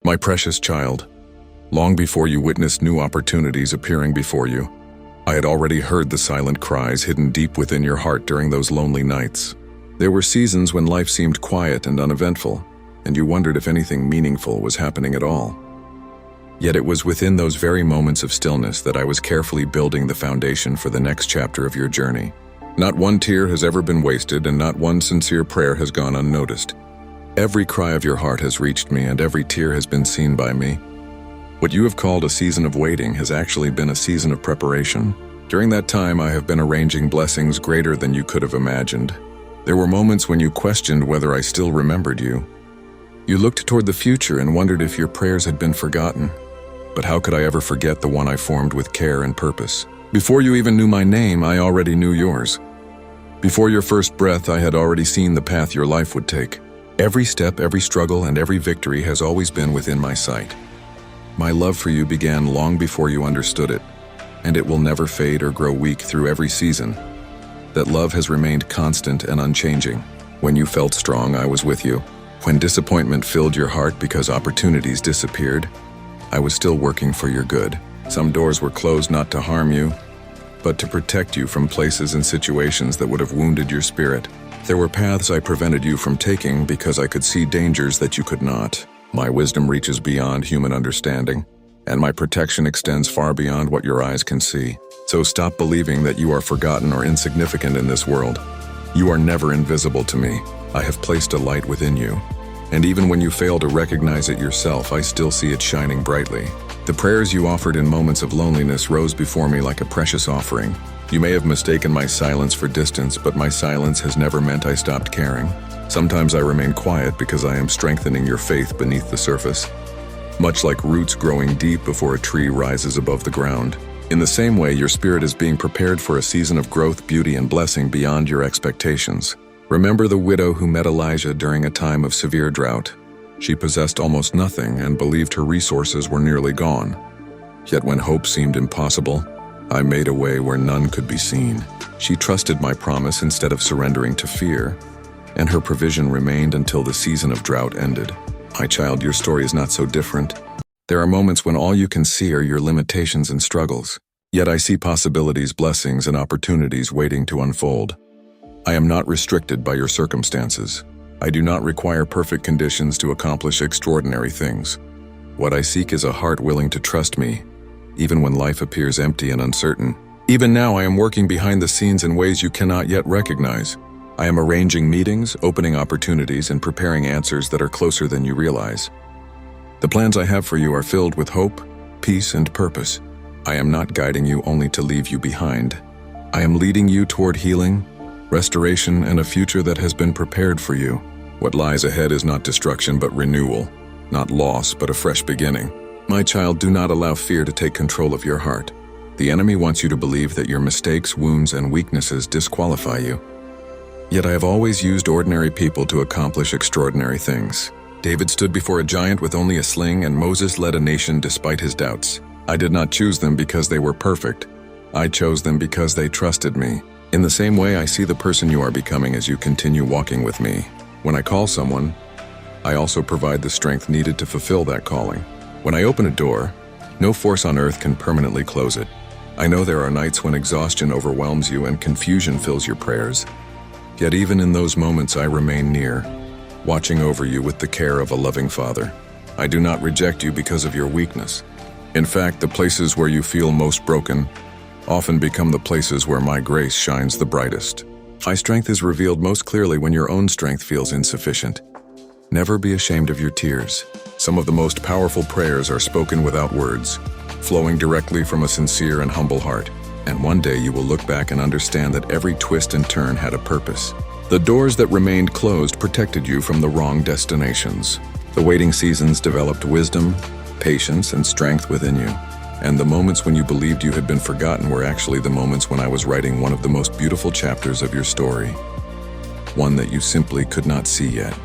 My precious child, long before you witnessed new opportunities appearing before you, I had already heard the silent cries hidden deep within your heart during those lonely nights. There were seasons when life seemed quiet and uneventful, and you wondered if anything meaningful was happening at all. Yet it was within those very moments of stillness that I was carefully building the foundation for the next chapter of your journey. Not one tear has ever been wasted, and not one sincere prayer has gone unnoticed. Every cry of your heart has reached me, and every tear has been seen by me. What you have called a season of waiting has actually been a season of preparation. During that time, I have been arranging blessings greater than you could have imagined. There were moments when you questioned whether I still remembered you. You looked toward the future and wondered if your prayers had been forgotten. But how could I ever forget the one I formed with care and purpose? Before you even knew my name, I already knew yours. Before your first breath, I had already seen the path your life would take. Every step, every struggle, and every victory has always been within my sight. My love for you began long before you understood it, and it will never fade or grow weak through every season. That love has remained constant and unchanging. When you felt strong, I was with you. When disappointment filled your heart because opportunities disappeared, I was still working for your good. Some doors were closed not to harm you, but to protect you from places and situations that would have wounded your spirit. There were paths I prevented you from taking because I could see dangers that you could not. My wisdom reaches beyond human understanding, and my protection extends far beyond what your eyes can see. So stop believing that you are forgotten or insignificant in this world. You are never invisible to me. I have placed a light within you. And even when you fail to recognize it yourself, I still see it shining brightly. The prayers you offered in moments of loneliness rose before me like a precious offering. You may have mistaken my silence for distance, but my silence has never meant I stopped caring. Sometimes I remain quiet because I am strengthening your faith beneath the surface, much like roots growing deep before a tree rises above the ground. In the same way, your spirit is being prepared for a season of growth, beauty, and blessing beyond your expectations. Remember the widow who met Elijah during a time of severe drought. She possessed almost nothing and believed her resources were nearly gone. Yet when hope seemed impossible, I made a way where none could be seen. She trusted my promise instead of surrendering to fear, and her provision remained until the season of drought ended. My child, your story is not so different. There are moments when all you can see are your limitations and struggles. Yet I see possibilities, blessings, and opportunities waiting to unfold. I am not restricted by your circumstances. I do not require perfect conditions to accomplish extraordinary things. What I seek is a heart willing to trust me, even when life appears empty and uncertain. Even now, I am working behind the scenes in ways you cannot yet recognize. I am arranging meetings, opening opportunities, and preparing answers that are closer than you realize. The plans I have for you are filled with hope, peace, and purpose. I am not guiding you only to leave you behind. I am leading you toward healing, restoration, and a future that has been prepared for you. What lies ahead is not destruction but renewal, not loss but a fresh beginning. My child, do not allow fear to take control of your heart. The enemy wants you to believe that your mistakes, wounds, and weaknesses disqualify you. Yet I have always used ordinary people to accomplish extraordinary things. David stood before a giant with only a sling, and Moses led a nation despite his doubts. I did not choose them because they were perfect. I chose them because they trusted me. In the same way, I see the person you are becoming as you continue walking with me. When I call someone, I also provide the strength needed to fulfill that calling. When I open a door, no force on earth can permanently close it. I know there are nights when exhaustion overwhelms you and confusion fills your prayers. Yet even in those moments, I remain near, watching over you with the care of a loving father. I do not reject you because of your weakness. In fact, the places where you feel most broken often become the places where my grace shines the brightest. My strength is revealed most clearly when your own strength feels insufficient. Never be ashamed of your tears. Some of the most powerful prayers are spoken without words, flowing directly from a sincere and humble heart. And one day you will look back and understand that every twist and turn had a purpose. The doors that remained closed protected you from the wrong destinations. The waiting seasons developed wisdom, patience, and strength within you. And the moments when you believed you had been forgotten were actually the moments when I was writing one of the most beautiful chapters of your story. One that you simply could not see yet.